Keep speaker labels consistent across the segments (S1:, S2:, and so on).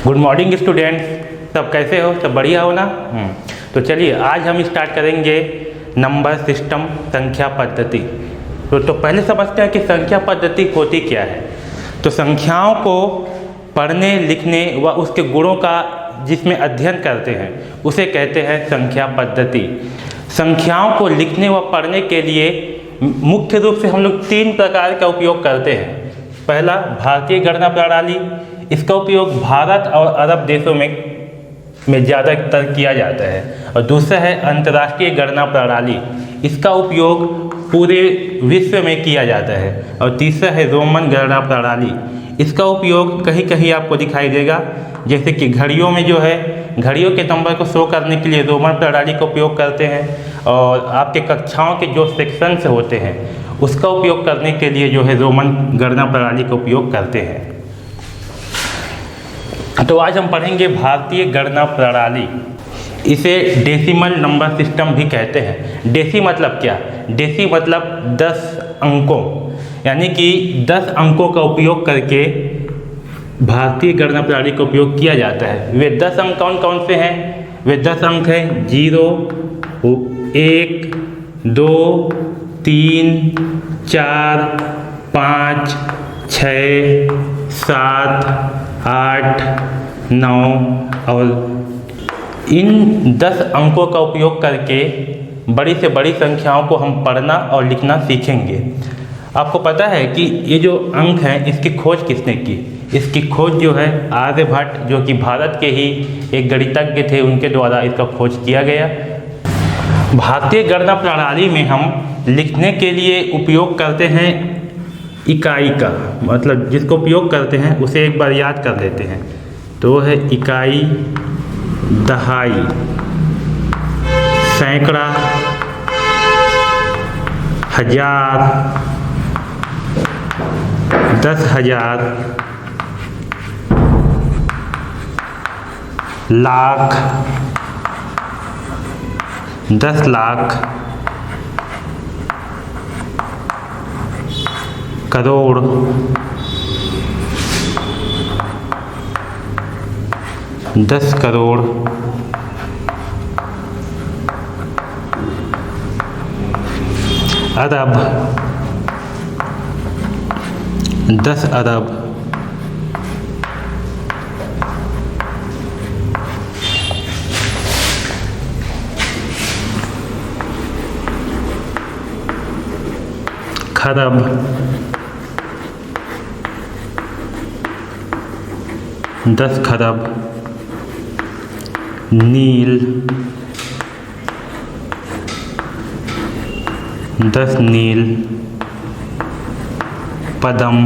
S1: Good morning students, सब कैसे हो? सब बढ़िया हो ना? तो चलिए आज हम स्टार्ट करेंगे नंबर सिस्टम संख्या पद्धति। तो पहले समझते हैं कि संख्या पद्धति होती क्या है। तो संख्याओं को पढ़ने लिखने व उसके गुणों का जिसमें अध्ययन करते हैं उसे कहते हैं संख्या पद्धति। संख्याओं को लिखने व पढ़ने के लिए मुख्य रूप से हम लोग 3 प्रकार का उपयोग करते हैं। पहला भारतीय गणना प्रणाली, इसका उपयोग भारत और अरब देशों में ज़्यादातर किया जाता है। और दूसरा है अंतर्राष्ट्रीय गणना प्रणाली, इसका उपयोग पूरे विश्व में किया जाता है। और तीसरा है रोमन गणना प्रणाली, इसका उपयोग कहीं कहीं आपको दिखाई देगा, जैसे कि घड़ियों में जो है घड़ियों के नंबर को शो करने के लिए रोमन प्रणाली का उपयोग करते हैं। और आपके कक्षाओं के जो सेक्शंस होते हैं उसका उपयोग करने के लिए जो है रोमन गणना प्रणाली का उपयोग करते हैं। तो आज हम पढ़ेंगे भारतीय गणना प्रणाली। इसे डेसिमल नंबर सिस्टम भी कहते हैं। डेसी मतलब क्या? डेसी मतलब 10 अंकों, यानी कि 10 अंकों का उपयोग करके भारतीय गणना प्रणाली का उपयोग किया जाता है। वे 10 अंक कौन कौन से हैं? वे 10 अंक हैं 0, 1, 2, 3, 4, 5, 6, 7, 8, 9 और इन 10 अंकों का उपयोग करके बड़ी से बड़ी संख्याओं को हम पढ़ना और लिखना सीखेंगे। आपको पता है कि ये जो अंक हैं इसकी खोज किसने की? इसकी खोज जो है आर्यभट्ट, जो कि भारत के ही एक गणितज्ञ थे, उनके द्वारा इसका खोज किया गया। भारतीय गणना प्रणाली में हम लिखने के लिए उपयोग करते हैं इकाई का, मतलब जिसको उपयोग करते हैं उसे एक बार याद कर लेते हैं। तो है इकाई, दहाई, सैकड़ा, हजार, 10,000, लाख, 10 लाख, करोड़, दस करोड़, अरब, 10 अरब, खरब, 10 खरब, नील, 10 नील, पदम,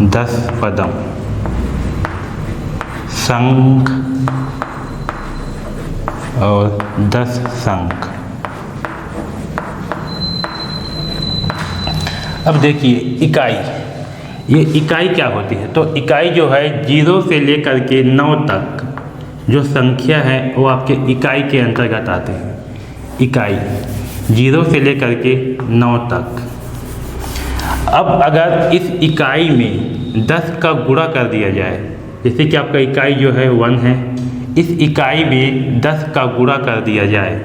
S1: 10 पदम, शंख और 10 शंख। अब देखिए इकाई, ये इकाई क्या होती है? तो इकाई जो है 0 से लेकर के 9 तक जो संख्या है वो आपके इकाई के अंतर्गत आते हैं। इकाई 0 से लेकर के 9 तक। अब अगर इस इकाई में 10 का गुणा कर दिया जाए, जैसे कि आपका इकाई जो है 1 है, इस इकाई में 10 का गुणा कर दिया जाए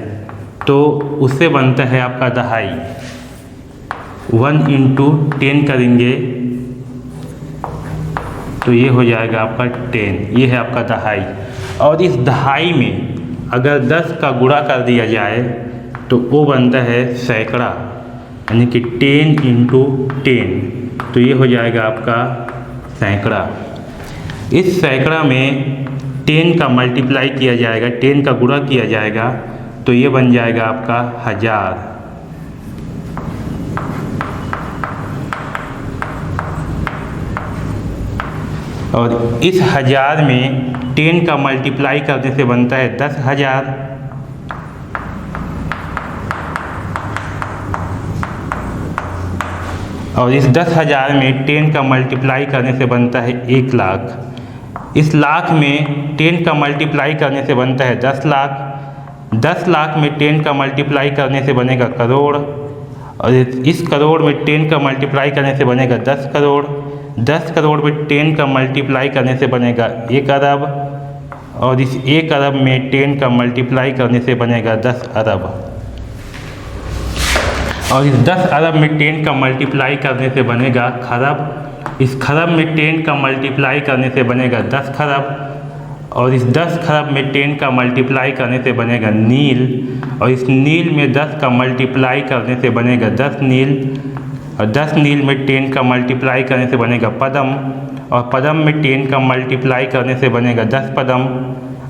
S1: तो उससे बनता है आपका दहाई। 1 × 10 करेंगे तो ये हो जाएगा आपका 10, ये है आपका दहाई। और इस दहाई में अगर 10 का गुणा कर दिया जाए तो वो बनता है सैकड़ा, यानी कि 10 × 10, तो ये हो जाएगा आपका सैकड़ा। इस सैकड़ा में 10 का मल्टीप्लाई किया जाएगा, 10 का गुणा किया जाएगा तो ये बन जाएगा आपका 1000। और इस 1000 में 10 का मल्टीप्लाई करने से बनता है 10,000। और इस 10,000 में 10 का मल्टीप्लाई करने से बनता है 1 लाख। इस लाख में 10 का मल्टीप्लाई करने से बनता है 10 लाख। 10 लाख में 10 का मल्टीप्लाई करने से बनेगा करोड़, और इस करोड़ में 10 का मल्टीप्लाई करने से बनेगा 10 करोड़। 10 करोड़ में 10 का मल्टीप्लाई करने से बनेगा 1 अरब, और इस 1 अरब में 10 का मल्टीप्लाई करने से बनेगा 10 अरब, और इस 10 अरब में 10 का मल्टीप्लाई करने से बनेगा खरब, इस खरब में 10 का मल्टीप्लाई करने से बनेगा 10 खरब, और इस 10 खरब में 10 का मल्टीप्लाई करने से बनेगा नील, और इस नील में 10 का मल्टीप्लाई करने से बनेगा 10 नील, और 10 नील में 10 का मल्टीप्लाई करने से बनेगा पदम, और पदम में 10 का मल्टीप्लाई करने से बनेगा 10 पदम,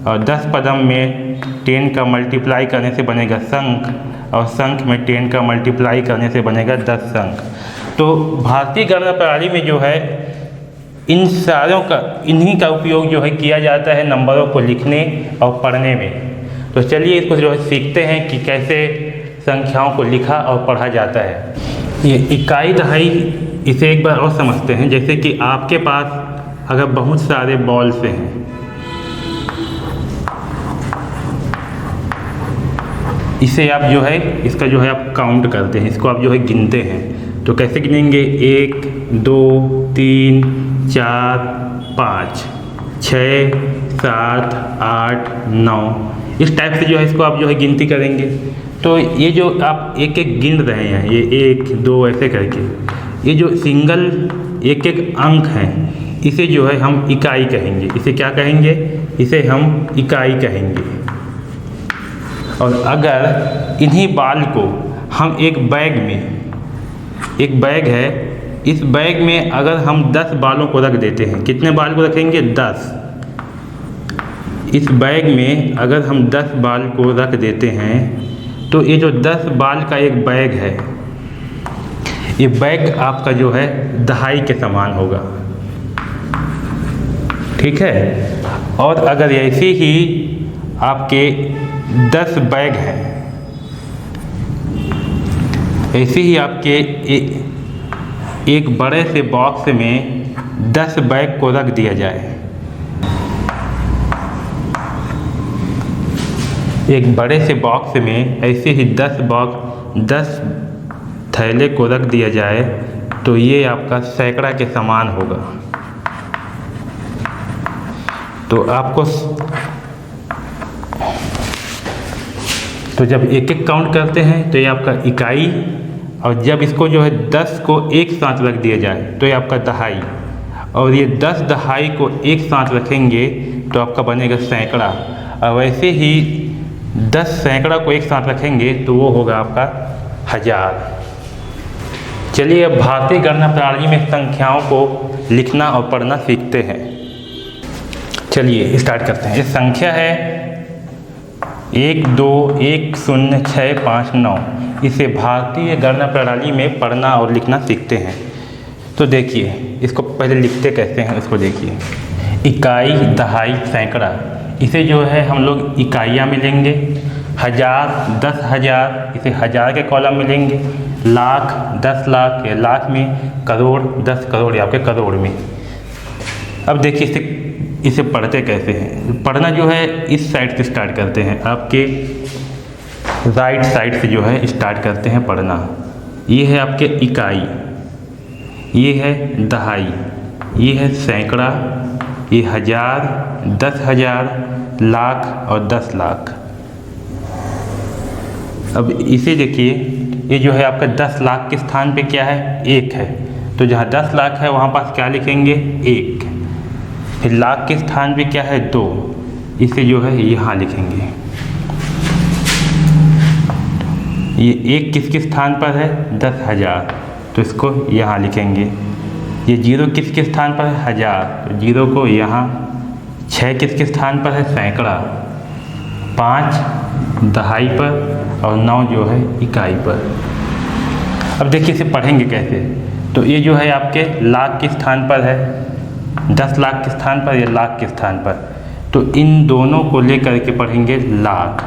S1: और 10 पदम में 10 का मल्टीप्लाई करने से बनेगा शंख, और शंख में 10 का मल्टीप्लाई करने से बनेगा 10 शंख। तो भारतीय गणना प्रणाली में जो है इन सारों का, इन्हीं का उपयोग जो है किया जाता है नंबरों को लिखने और पढ़ने में। तो चलिए इसको जो है सीखते हैं कि कैसे संख्याओं को लिखा और पढ़ा जाता है। ये इकाई दहाई, इसे एक बार और समझते हैं। जैसे कि आपके पास अगर बहुत सारे बॉल्स हैं, इसे आप जो है इसका जो है आप काउंट करते हैं, इसको आप जो है गिनते हैं। तो कैसे गिनेंगे? 1 2 3 4 5 6 7 8 9, इस टाइप से जो है इसको आप जो है गिनती करेंगे। तो ये जो आप एक एक गिन रहे हैं, ये 1 2 ऐसे करके, ये जो सिंगल एक एक अंक हैं, इसे जो है हम इकाई कहेंगे। इसे क्या कहेंगे? इसे हम इकाई कहेंगे। और अगर इन्हीं बाल को हम एक बैग में, एक बैग है, इस बैग में अगर हम 10 बालों को रख देते हैं, कितने बाल को रखेंगे? 10। इस बैग में अगर हम 10 बाल को रख देते हैं, तो ये जो 10 बाल का एक बैग है, ये बैग आपका जो है दहाई के समान होगा, ठीक है। और अगर ऐसे ही आपके 10 बैग हैं, ऐसे ही आपके एक बड़े से बॉक्स में 10 बैग को रख दिया जाए, एक बड़े से बॉक्स में ऐसे ही 10 थैले को रख दिया जाए, तो ये आपका सैकड़ा के समान होगा। तो आपको तो जब एक एक काउंट करते हैं तो ये आपका इकाई, और जब इसको जो है 10 को एक साथ रख दिया जाए तो ये आपका दहाई, और ये 10 दहाई को एक साथ रखेंगे तो आपका बनेगा सैकड़ा, और वैसे ही 10 सैकड़ा को एक साथ रखेंगे तो वो होगा आपका 1000। चलिए अब भारतीय गणना प्रणाली में संख्याओं को लिखना और पढ़ना सीखते हैं। चलिए स्टार्ट करते हैं। ये संख्या है 1 2 1 0 6 5 9। इसे भारतीय गणना प्रणाली में पढ़ना और लिखना सीखते हैं। तो देखिए इसको पहले लिखते कैसे हैं उसको देखिए। इकाई, दहाई, सैकड़ा, इसे जो है हम लोग इकाइयाँ मिलेंगे। 1000, 10,000, इसे 1000 के कॉलम मिलेंगे। लाख, 10 लाख या लाख में। करोड़, 10 करोड़ या आपके करोड़ में। अब देखिए इसे पढ़ते कैसे हैं। पढ़ना जो है इस साइड से स्टार्ट करते हैं, आपके राइट साइड से जो है स्टार्ट करते हैं पढ़ना। ये है आपके इकाई, ये है दहाई, ये है सैकड़ा, ये 1000, 10,000, लाख और 10 लाख। अब इसे देखिए, ये जो है आपका 10 लाख के स्थान पे क्या है? 1 है। तो जहाँ 10 लाख है वहाँ पास क्या लिखेंगे? 1। फिर लाख के स्थान पे क्या है? 2। इसे जो है यहाँ लिखेंगे। ये 1 किसके स्थान पर है? 10,000, तो इसको यहाँ लिखेंगे। ये 0 किसके स्थान पर है? 1000, तो 0 को यहाँ। 6 किसके स्थान पर है? सैकड़ा। 5 दहाई पर और 9 जो है इकाई पर। अब देखिए इसे पढ़ेंगे कैसे। तो ये जो है आपके लाख के स्थान पर है, 10 लाख के स्थान पर या लाख के स्थान पर। तो इन दोनों को लेकर के पढ़ेंगे लाख।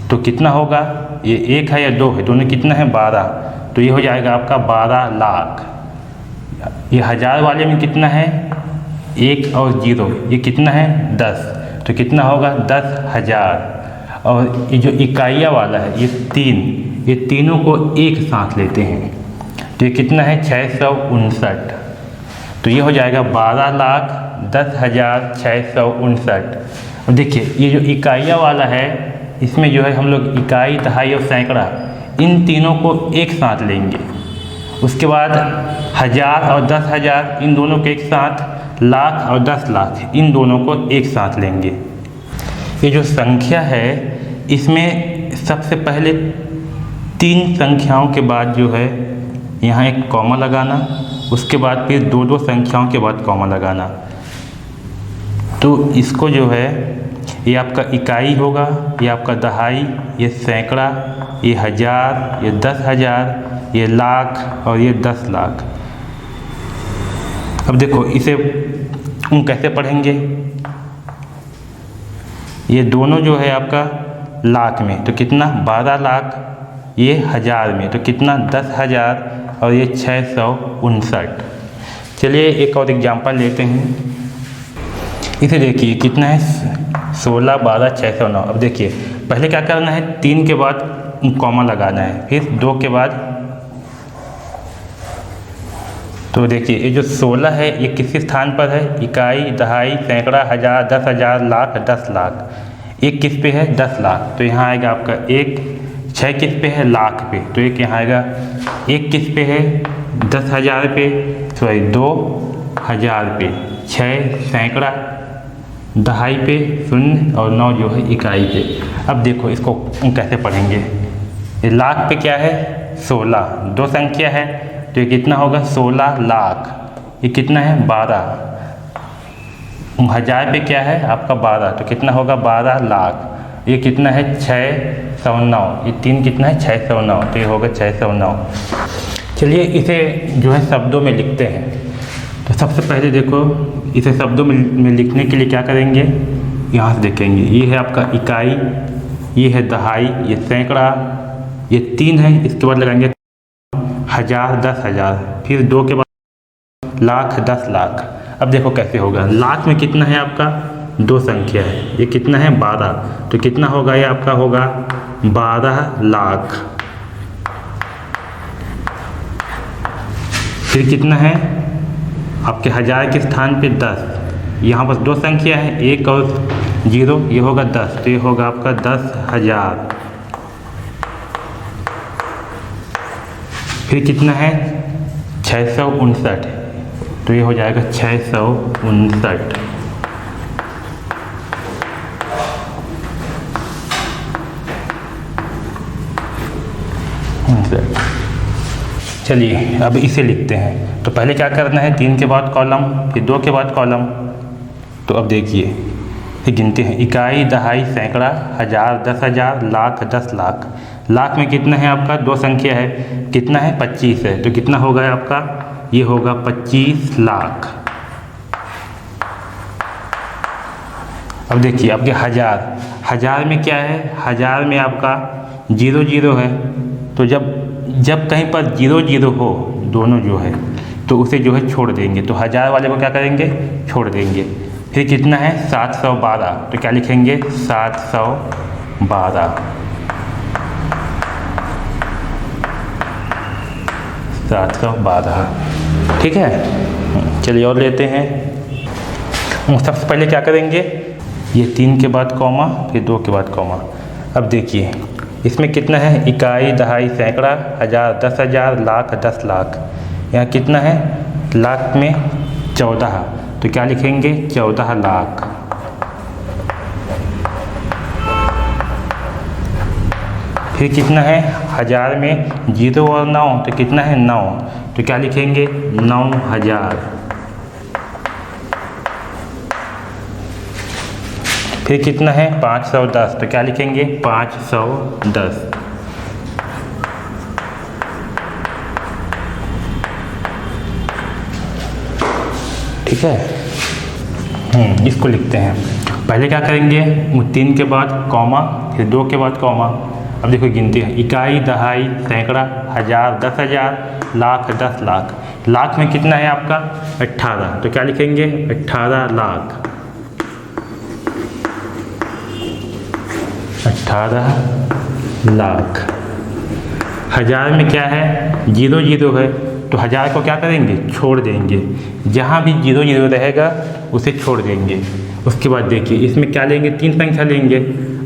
S1: तो कितना होगा? ये 1 है या 2 है? दोनों कितना है? 12। तो ये हो जाएगा आपका 12 लाख। ये 1000 वाले में कितना है? 1 और 0, ये कितना है? 10। तो कितना होगा? 10,000। और ये जो इकाइया वाला है ये 3, ये तीनों को एक साथ लेते हैं, तो ये कितना है? 659। तो ये हो जाएगा 12,10,659। अब देखिए ये जो इकाइयाँ वाला है इसमें जो है हम लोग इकाई, दहाई और सैकड़ा इन तीनों को एक साथ लेंगे। उसके बाद 1000 और 10,000 इन दोनों को एक साथ, लाख और 10 लाख इन दोनों को एक साथ लेंगे। ये जो संख्या है इसमें सबसे पहले 3 संख्याओं के बाद जो है यहाँ एक कॉमा लगाना, उसके बाद फिर 2-2 संख्याओं के बाद कॉमा लगाना। तो इसको जो है ये आपका इकाई होगा, ये आपका दहाई, ये सैकड़ा, ये 1000, ये 10,000, ये लाख और ये 10 लाख। अब देखो इसे हम कैसे पढ़ेंगे। ये दोनों जो है आपका लाख में तो कितना 12 लाख, ये 1000 में तो कितना 10,000 और ये 659। चलिए एक और एग्जांपल लेते हैं। इसे देखिए कितना है 16, 12, 609। अब देखिए पहले क्या करना है, 3 के बाद कॉमा लगाना है, फिर 2 के बाद। तो देखिए ये जो 16 है ये किस स्थान पर है, इकाई, दहाई, सैकड़ा, 1000, 10,000, लाख, 10 लाख। एक किस पे है 10 लाख, तो यहाँ आएगा आपका 1। 6 किस पे है लाख पे, तो एक यहाँ आएगा। 1 किस पे है 10,000 पे, सॉरी 2,000 पे। 6 सैकड़ा, दहाई पे 0 और 9 जो है इकाई पे। अब देखो इसको कैसे पढ़ेंगे। ये लाख पे क्या है 16, 2 संख्या है तो ये कितना होगा 16 लाख। ये कितना है 12। 1000 पे क्या है आपका 12, तो कितना होगा 12 लाख। ये कितना है 609, ये 3 कितना है 609, तो ये होगा 609। चलिए इसे जो है शब्दों में लिखते हैं। तो सबसे पहले देखो इसे शब्दों में लिखने के लिए क्या करेंगे, यहाँ से देखेंगे। ये है आपका इकाई, ये है दहाई, ये सैकड़ा, ये 3 है। इसके बाद लगाएंगे 1000, 10,000, फिर 2 के बाद लाख, 10 लाख। अब देखो कैसे होगा। लाख में कितना है आपका 2 संख्या है, ये कितना है 12, तो कितना होगा ये आपका होगा 12 लाख। फिर कितना है आपके 1000 के स्थान पे 10, यहाँ पर 2 संख्या है 1 और 0, ये होगा 10, तो ये होगा आपका 10,000। फिर कितना है 659, तो ये हो जाएगा 659। चलिए अब इसे लिखते हैं। तो पहले क्या करना है, 3 के बाद कॉलम, फिर 2 के बाद कॉलम। तो अब देखिए ये गिनते हैं। इकाई, दहाई, सैकड़ा, 1000, 10,000, लाख, 10 लाख। लाख में कितना है आपका 2 संख्या है, कितना है 25 है, तो कितना होगा आपका ये होगा 25 लाख। अब देखिए आपके 1000 में क्या है, 1000 में आपका 0 है, तो जब कहीं पर 0 हो दोनों जो है तो उसे जो है छोड़ देंगे। तो 1000 वाले को क्या करेंगे छोड़ देंगे। फिर कितना है 712, तो क्या लिखेंगे 712। 712 ठीक है। चलिए और लेते हैं। सबसे पहले क्या करेंगे, ये 3 के बाद कॉमा, फिर 2 के बाद कॉमा। अब देखिए इसमें कितना है इकाई, दहाई, सैकड़ा, 1000, 10,000, लाख, 10 लाख। यहाँ कितना है लाख में 14, तो क्या लिखेंगे 14 लाख। फिर कितना है 1000 में 0 और 9, तो कितना है 9, तो क्या लिखेंगे 9,000। फिर कितना है 510, तो क्या लिखेंगे 510। ठीक है। इसको लिखते हैं। पहले क्या करेंगे 3 के बाद कॉमा, फिर 2 के बाद कॉमा। अब देखो गिनते हैं। इकाई, दहाई, सैकड़ा, 1000, 10,000, लाख, 10 लाख। लाख में कितना है आपका 18, तो क्या लिखेंगे 18 लाख। 18 लाख। 1000 में क्या है 0 है, तो 1000 को क्या करेंगे, छोड़ देंगे, जहाँ भी 0 0 रहेगा उसे छोड़ देंगे। उसके बाद देखिए इसमें क्या लेंगे, 3 संख्या लेंगे।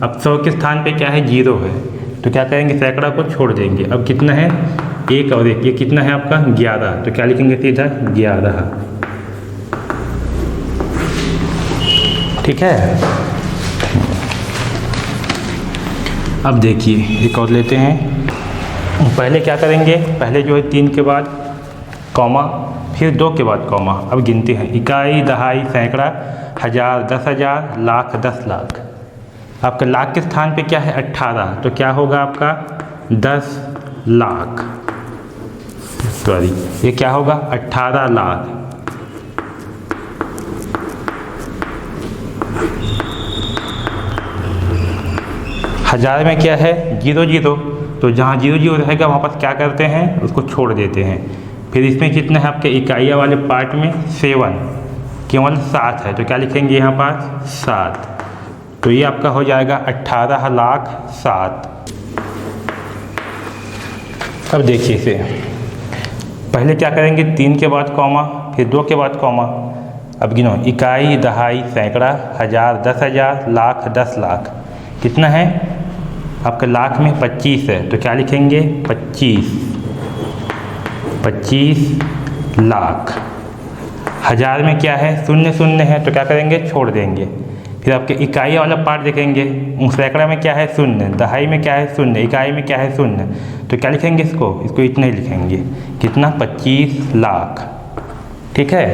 S1: अब 100 के स्थान पे क्या है, 0 है, तो क्या करेंगे, सैकड़ा को छोड़ देंगे। अब कितना है, 1 और 1, ये कितना है आपका 11, तो क्या लिखेंगे सीधा 11। ठीक है। अब देखिए एक और लेते हैं। पहले क्या करेंगे, पहले जो है 3 के बाद कॉमा, फिर 2 के बाद कॉमा। अब गिनते हैं, इकाई, दहाई, सैकड़ा, 1000, 10,000, लाख, 10 लाख। आपका लाख के स्थान पे क्या है 18, तो क्या होगा आपका 10 लाख, सॉरी ये क्या होगा 18 लाख। हजार में क्या है 0 0, तो जहाँ 0 0 रहेगा वहाँ पर क्या करते हैं, उसको छोड़ देते हैं। फिर इसमें कितना है आपके इकाइयाँ वाले पार्ट में 7, केवल 7 है, तो क्या लिखेंगे यहाँ पास 7, तो ये आपका हो जाएगा 18 लाख 7। अब देखिए इसे, पहले क्या करेंगे 3 के बाद कॉमा, फिर 2 के बाद कॉमा। अब गिनो, इकाई, दहाई, सैकड़ा, 1000, 10,000, लाख, 10 लाख। कितना है आपका, लाख में 25 है, तो क्या लिखेंगे 25 लाख। 1000 में क्या है 0 0 है, तो क्या करेंगे छोड़ देंगे। फिर आपके इकाई वाला पार्ट देखेंगे, सैकड़ा में क्या है 0, दहाई में क्या है 0, इकाई में क्या है 0, तो क्या लिखेंगे इसको इतना ही लिखेंगे, कितना 25 लाख। ठीक है।